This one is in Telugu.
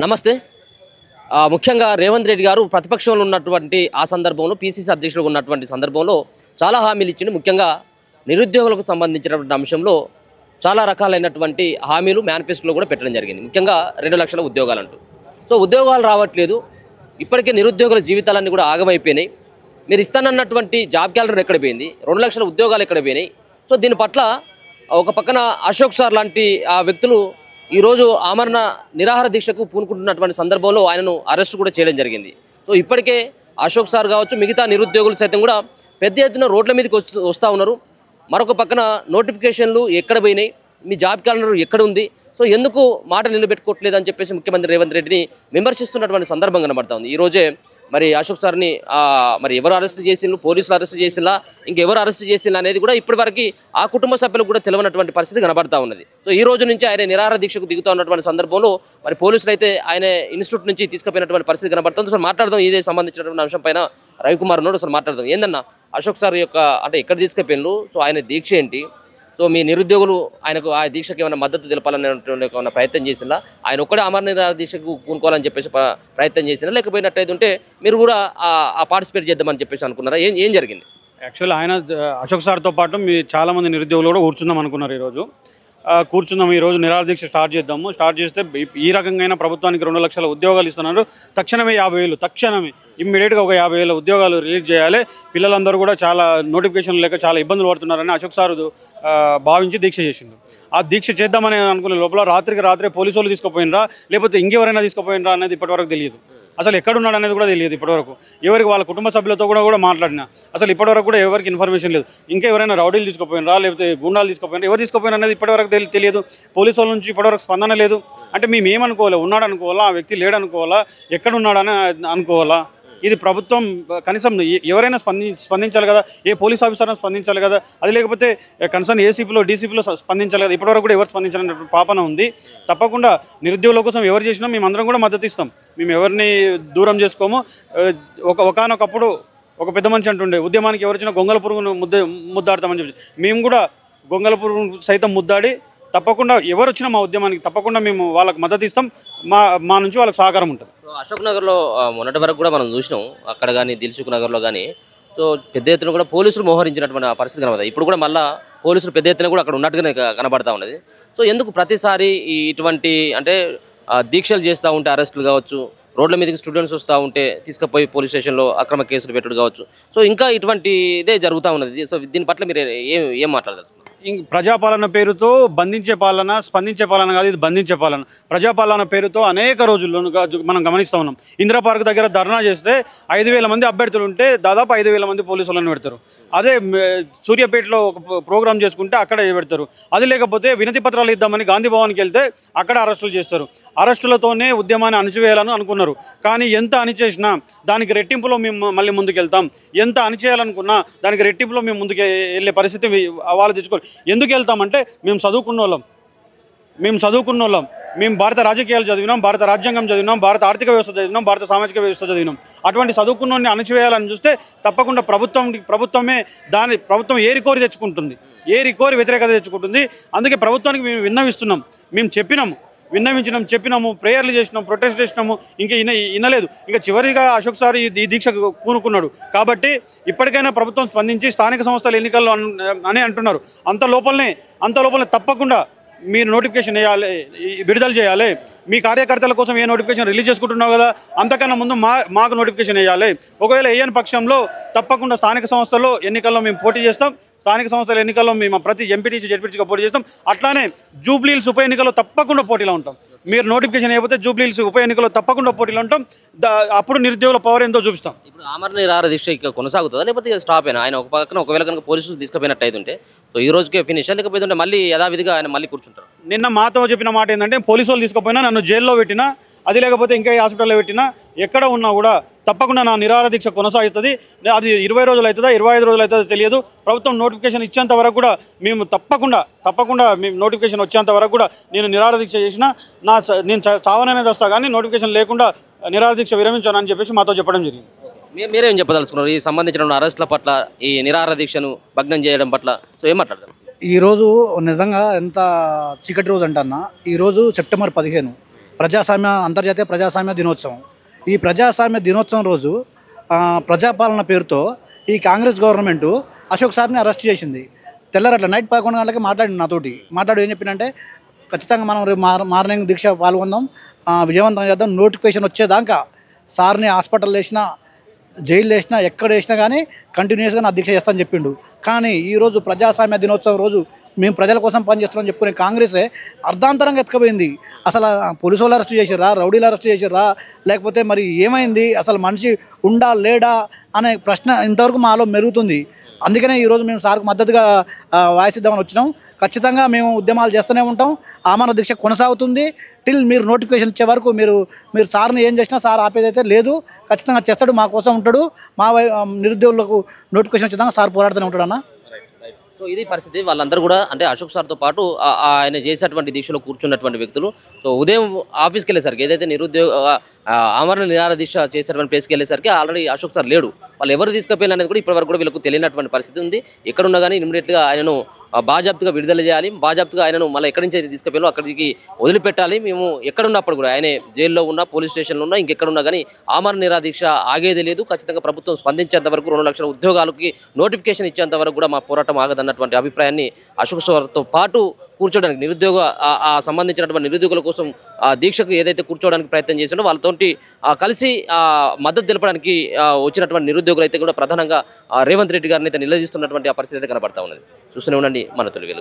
నమస్తే. ముఖ్యంగా రేవంత్ రెడ్డి గారు ప్రతిపక్షంలో ఉన్నటువంటి ఆ సందర్భంలో పీసీసీ అధ్యక్షుడిగా ఉన్నటువంటి సందర్భంలో చాలా హామీలు ఇచ్చిండు. ముఖ్యంగా నిరుద్యోగులకు సంబంధించినటువంటి అంశంలో చాలా రకాలైనటువంటి హామీలు మేనిఫెస్టోలో కూడా పెట్టడం జరిగింది. ముఖ్యంగా 2 లక్షల ఉద్యోగాలంటూ. సో ఉద్యోగాలు రావట్లేదు. ఇప్పటికే నిరుద్యోగుల జీవితాలన్నీ కూడా ఆగమైపోయినాయి. మీరు ఇస్తానన్నటువంటి జాబ్ క్యాలెండర్ ఎక్కడ పోయింది? 2 లక్షల ఉద్యోగాలు ఎక్కడ పోయినాయి? సో దీని పట్ల ఒక పక్కన అశోక్ సార్ లాంటి ఆ వ్యక్తులు ఈరోజు ఆమరణ నిరాహార దీక్షకు పూనుకుంటున్నటువంటి సందర్భంలో ఆయనను అరెస్ట్ కూడా చేయడం జరిగింది. సో ఇప్పటికే అశోక్ సార్ కావచ్చు, మిగతా నిరుద్యోగులు సైతం కూడా పెద్ద ఎత్తున రోడ్ల మీదకి వస్తూ ఉన్నారు. మరొక పక్కన నోటిఫికేషన్లు ఎక్కడ పోయినాయి, మీ జాబ్ క్యాలెండర్ ఎక్కడ ఉంది, సో ఎందుకు మాట నిలబెట్టుకోవట్లేదు అని చెప్పేసి ముఖ్యమంత్రి రేవంత్ రెడ్డిని విమర్శిస్తున్నటువంటి సందర్భం కనబడతా ఉంది. ఈరోజే మరి అశోక్ సార్ని మరి ఎవరు అరెస్ట్ చేసిండ్రు, పోలీసులు అరెస్ట్ చేసిల్లా, ఇంకెవరు అరెస్ట్ చేసిల్లా అనేది కూడా ఇప్పటివరకు ఆ కుటుంబ సభ్యులకు కూడా తెలియనటువంటి పరిస్థితి కనబడతా ఉన్నది. సో ఈ రోజు నుంచి ఆయన నిరాహార దీక్షకు దిగుతూ ఉన్నటువంటి సందర్భంలో మరి పోలీసులు అయితే ఆయన ఇన్స్టిట్యూట్ నుంచి తీసుకుపోయినటువంటి పరిస్థితి కనబడుతుంది. సో మాట్లాడదాం ఇదే సంబంధించినటువంటి అంశం పైన రవికుమార్ ఉన్నాడు. అసలు మాట్లాడదాం. ఏందన్నా అశోక్ సార్ యొక్క అంటే ఎక్కడ తీసుకుపోయినరు, సో ఆయన దీక్ష ఏంటి, సో మీ నిరుద్యోగులు ఆయనకు ఆ దీక్షకు ఏమైనా మద్దతు తెలపాలనేటువంటి ఏమైనా ప్రయత్నం చేసినా, ఆయన ఒక్కడే అమర నిరాహార దీక్షకు పూనుకోవాలని చెప్పేసి ప్రయత్నం చేసినా, లేకపోయినట్టయితే ఉంటే మీరు కూడా ఆ పార్టిసిపేట్ చేద్దామని చెప్పేసి అనుకున్నారా? ఏం జరిగింది? యాక్చువల్లీ ఆయన అశోక్ సార్తో పాటు చాలామంది నిరుద్యోగులు కూడా కూర్చుందాం అనుకున్నారు. ఈరోజు కూర్చుందాం, ఈరోజు నిరాహార దీక్ష స్టార్ట్ చేద్దాము. స్టార్ట్ చేస్తే ఈ రకంగా ప్రభుత్వానికి 2 లక్షల ఉద్యోగాలు ఇస్తున్నారు. తక్షణమే 50,000 తక్షణమే ఇమ్మీడియట్గా ఒక 50,000 ఉద్యోగాలు రిలీజ్ చేయాలి. పిల్లలందరూ కూడా చాలా నోటిఫికేషన్ లేక చాలా ఇబ్బందులు పడుతున్నారని అశోక్ సార్ భావించి దీక్ష చేసిండు. ఆ దీక్ష చేద్దామని అనుకునే లోపల రాత్రే పోలీసు వాళ్ళు తీసుకుపోయినరా లేకపోతే ఇంకెవరైనా తీసుకుపోయినరా అనేది ఇప్పటివరకు తెలియదు. అసలు ఎక్కడున్నాడు అనేది కూడా తెలియదు ఇప్పటివరకు. ఎవరికి వాళ్ళ కుటుంబ సభ్యులతో కూడా మాట్లాడినా అసలు ఇప్పటివరకు కూడా ఎవరికి ఇన్ఫర్మేషన్ లేదు. ఇంకా ఎవరైనా రౌడీలు తీసుకుపోయినరా లేకపోతే గుండాలు తీసుకుపోయినరా, ఎవరు తీసుకుపోయినా అనేది ఇప్పటివరకు తెలియదు. పోలీసు వాళ్ళ నుంచి ఇప్పటివరకు స్పందన లేదు. అంటే మేము ఏమనుకోవాలి, ఉన్నాడు అనుకోవాలా, ఆ వ్యక్తి లేడు అనుకోవాలా, ఎక్కడున్నాడని అనుకోవాలా? ఇది ప్రభుత్వం కనీసం ఎవరైనా స్పందించాలి కదా, ఏ పోలీస్ ఆఫీసర్ స్పందించాలి కదా, అది లేకపోతే కన్సర్న్ ఏసీపీలో డీసీపీలో స్పందించాలి కదా. ఇప్పటివరకు కూడా ఎవరు స్పందించాలనే పాపన ఉంది. తప్పకుండా నిరుద్యోగుల కోసం ఎవరు చేసినా మేము అందరం కూడా మద్దతు ఇస్తాం. మేము ఎవరిని దూరం చేసుకోము. ఒకానొకప్పుడు ఒక పెద్ద మనిషి అంటుండే, ఉద్యమానికి ఎవరు వచ్చినా గొంగల పురుగును ముద్దాడతామని చెప్పి, మేము కూడా గొంగల పురుగు సైతం ముద్దాడి తప్పకుండా ఎవరు వచ్చినా మా ఉద్యమానికి తప్పకుండా మేము వాళ్ళకి మద్దతు ఇస్తాం. మా నుంచి వాళ్ళకి సహకారం ఉంటుంది. సో అశోక్ నగర్లో మొన్నటి వరకు కూడా మనం చూసినాం, అక్కడ కానీ దిల్సుఖ్ నగర్లో కానీ సో పెద్ద ఎత్తున కూడా పోలీసులు మోహరించినటువంటి పరిస్థితి కనబడదు. ఇప్పుడు కూడా మళ్ళీ పోలీసులు పెద్ద ఎత్తున కూడా అక్కడ ఉన్నట్టుగానే కనబడతా ఉన్నది. సో ఎందుకు ప్రతిసారి ఇటువంటి అంటే దీక్షలు చేస్తూ ఉంటే అరెస్టులు కావచ్చు, రోడ్ల మీదకి స్టూడెంట్స్ వస్తూ ఉంటే తీసుకుపోయి పోలీస్ స్టేషన్లో అక్రమ కేసులు పెట్టడం కావచ్చు, సో ఇంకా ఇటువంటి ఇదే జరుగుతూ ఉన్నది. సో దీని పట్ల మీరు ఏం మాట్లాడతారు? ప్రజాపాలన పేరుతో బంధించే పాలన, స్పందించే పాలన కాదు, ఇది బంధించే పాలన. ప్రజాపాలన పేరుతో అనేక రోజుల్లో మనం గమనిస్తూ ఉన్నాం. ఇందిరా పార్క్ దగ్గర ధర్నా చేస్తే 5,000 మంది అభ్యర్థులు ఉంటే దాదాపు 5,000 మంది పోలీసులను పెడతారు. అదే సూర్యాపేటలో ఒక ప్రోగ్రామ్ చేసుకుంటే అక్కడ పెడతారు. అది లేకపోతే వినతి పత్రాలు ఇద్దామని గాంధీ భవన్కి వెళ్తే అక్కడ అరెస్టులు చేస్తారు. అరెస్టులతోనే ఉద్యమాన్ని అణిచివేయాలని అనుకున్నారు. కానీ ఎంత అణిచేసినా దానికి రెట్టింపులో మేము మళ్ళీ ముందుకెళ్తాం. ఎంత అణిచేయాలనుకున్నా దానికి రెట్టింపులో మేము ముందుకు వెళ్ళే పరిస్థితి వాళ్ళు తెచ్చుకోరు. ఎందుకు వెళ్తామంటే మేము చదువుకున్న వాళ్ళం, మేము భారత రాజకీయాలు చదివినాం, భారత రాజ్యాంగం చదివినాం, భారత ఆర్థిక వ్యవస్థ చదివినాం, భారత సామాజిక వ్యవస్థ చదివినాం. అటువంటి చదువుకున్నోడిని అణచివేయాలని చూస్తే తప్పకుండా ప్రభుత్వం ఏరికోరి తెచ్చుకుంటుంది, ఏరికోరి వ్యతిరేకత తెచ్చుకుంటుంది. అందుకే ప్రభుత్వానికి మేము విన్నవిస్తున్నాం. మేము చెప్పినాము, ప్రేయర్లు చేసినాం, ప్రొటెస్ట్ చేసినాము, ఇంకా వినలేదు. ఇంకా చివరిగా అశోక్ సార్ ఈ దీక్షకు పూనుకున్నాడు. కాబట్టి ఇప్పటికైనా ప్రభుత్వం స్పందించి స్థానిక సంస్థల ఎన్నికల్లో అని అంటున్నారు, అంత లోపలనే తప్పకుండా మీరు నోటిఫికేషన్ వేయాలి, విడుదల చేయాలి. మీ కార్యకర్తల కోసం ఏ నోటిఫికేషన్ రిలీజ్ చేసుకుంటున్నావు కదా, అంతకన్నా ముందు మాకు నోటిఫికేషన్ వేయాలి. ఒకవేళ వేయని పక్షంలో తప్పకుండా స్థానిక సంస్థల్లో ఎన్నికల్లో మేము పోటీ చేస్తాం. స్థానిక సంస్థల ఎన్నికల్లో మేము ప్రతి ఎంపీటీసీ జెడ్పీటీసీగా పోటీ చేస్తాం. అట్లానే జూబ్లీహిల్స్ ఉప ఎన్నికల్లో తప్పకుండా పోటీలో ఉంటాం. మీరు నోటిఫికేషన్ అయిపోతే జూబ్లీహిల్స్ ఉప ఎన్నికల్లో తప్పకుండా పోటీలో ఉంటాం. అప్పుడు నిరుద్యోగుల పవర్ ఎంతో చూపిస్తాం. ఇప్పుడు అమర నిరాహార దీక్ష ఇక కొనసాగుతుందా లేకపోతే స్టాప్ అయినా? ఆయన ఒక పక్కన ఒకవేళ కనుక పోలీసులు తీసుకుపోయినట్టు అయితే సో ఈ రోజుకే ఫినిష్, లేకపోతే మళ్ళీ యథావిధిగా ఆయన మళ్ళీ కూర్చుంటారు? నిన్న మాతో చెప్పిన మాట ఏంటంటే, పోలీసు వాళ్ళు తీసుకుపోయినా, నన్ను జైల్లో పెట్టినా, అది లేకపోతే ఇంకా హాస్పిటల్లో పెట్టినా, ఎక్కడ ఉన్నా కూడా తప్పకుండా నా నిరాహార దీక్ష కొనసాగుతుంది. అది 20 రోజులు అవుతుందా 25 రోజులు అవుతుందో తెలియదు. ప్రభుత్వం నోటిఫికేషన్ ఇచ్చేంత వరకు కూడా మేము తప్పకుండా మేము నోటిఫికేషన్ వచ్చేంత వరకు కూడా నేను నిరాహార దీక్ష చేసినా నేను చావనైనా వస్తా, కానీ నోటిఫికేషన్ లేకుండా నిరాహార దీక్ష విరమించానని చెప్పేసి మాతో చెప్పడం జరిగింది. మీరేం చెప్పదలుచుకున్నారు ఈ సంబంధించిన అరెస్టుల పట్ల, ఈ నిరాహార దీక్షను భగ్నం చేయడం పట్ల? సో ఏం మాట్లాడతారు? ఈరోజు నిజంగా ఎంత చీకటి రోజు అంటన్నా, ఈరోజు సెప్టెంబర్ 15 అంతర్జాతీయ ప్రజాస్వామ్య దినోత్సవం. ఈ ప్రజాస్వామ్య దినోత్సవం రోజు ప్రజాపాలన పేరుతో ఈ కాంగ్రెస్ గవర్నమెంటు అశోక్ సార్ని అరెస్ట్ చేసింది. తెల్లరట్ల నైట్ 11 గంటలకి మాట్లాడి ఏం చెప్పినంటే ఖచ్చితంగా మనం రేపు మార్నింగ్ దీక్ష పాల్గొందాం, విజయవంతం చేద్దాం, నోటిఫికేషన్ వచ్చేదాకా సార్ని హాస్పిటల్ వేసినా జైలు వేసినా ఎక్కడ వేసినా కానీ కంటిన్యూస్గా నా దీక్ష చేస్తానని చెప్పిండు. కానీ ఈరోజు ప్రజాస్వామ్య దినోత్సవం రోజు మేము ప్రజల కోసం పనిచేస్తున్నామని చెప్పుకునే కాంగ్రెసే అర్ధాంతరంగా ఎత్తుకపోయింది. అసలు పోలీసు వాళ్ళు అరెస్ట్ చేసిర్రా, రౌడీలు అరెస్ట్ చేసిర్రా, లేకపోతే మరి ఏమైంది, అసలు మనిషి ఉండా లేడా అనే ప్రశ్న ఇంతవరకు మాలో మెరుగుతుంది. అందుకనే ఈరోజు మేము సార్కు మద్దతుగా వాయిస్ ఇద్దామని వచ్చినాం. ఖచ్చితంగా మేము ఉద్యమాలు చేస్తూనే ఉంటాం. ఆమరణ దీక్ష కొనసాగుతుంది టిల్ మీరు నోటిఫికేషన్ ఇచ్చే వరకు. మీరు సార్ని ఏం చేసినా సార్ ఆపేదైతే లేదు, ఖచ్చితంగా చేస్తాడు, మా కోసం ఉంటాడు. నిరుద్యోగులకు నోటిఫికేషన్ వచ్చేదాకా సార్ పోరాడుతూనే ఉంటాడు అన్న. సో ఇది పరిస్థితి. వాళ్ళందరూ కూడా అంటే అశోక్ సార్తో పాటు ఆయన చేసేటువంటి దీక్షలో కూర్చున్నటువంటి వ్యక్తులు సో ఉదయం ఆఫీస్కి వెళ్ళేసరికి ఏదైతే ఆమరణ నిరాహార దీక్ష చేసేటువంటి ప్లేస్కి వెళ్ళేసరికి ఆల్రెడీ అశోక్ సార్ లేడు. వాళ్ళు ఎవరు తీసుకుపోయారు అనేది కూడా ఇప్పటివరకు కూడా వీళ్ళకు తెలియనటువంటి పరిస్థితి ఉంది. ఎక్కడున్నా కానీ ఇమ్మీడియట్గా ఆయనను బాజాప్తుగా విడుదల చేయాలి, బాజాప్తుగా ఆయనను మళ్ళీ ఎక్కడి నుంచి అయితే తీసుకుపోయాలో అక్కడికి వదిలిపెట్టాలి. మేము ఎక్కడున్నప్పుడు కూడా ఆయన జైల్లో ఉన్నా, పోలీస్ స్టేషన్లో ఉన్నా, ఇంకెక్కడున్నా కానీ ఆమరణ నిరాహార దీక్ష ఆగేది లేదు. ఖచ్చితంగా ప్రభుత్వం స్పందించేంత వరకు 2 లక్షల ఉద్యోగాలకి నోటిఫికేషన్ ఇచ్చేంత వరకు కూడా మా పోరాటం ఆగదన్నటువంటి అభిప్రాయాన్ని అశోక్ సార్తో పాటు కూర్చోడానికి సంబంధించినటువంటి నిరుద్యోగుల కోసం దీక్షకు ఏదైతే కూర్చోవడానికి ప్రయత్నం చేసిండో వాళ్ళతోటి కలిసి మద్దతు తెలపడానికి వచ్చినటువంటి నిరుద్యోగులు అయితే కూడా ప్రధానంగా రేవంత్ రెడ్డి గారిని అయితే నిలదీస్తున్నటువంటి ఆ పరిస్థితి అయితే కనబడతా ఉన్నది. చూస్తూనే ఉండండి మన తొలి వెలుగు.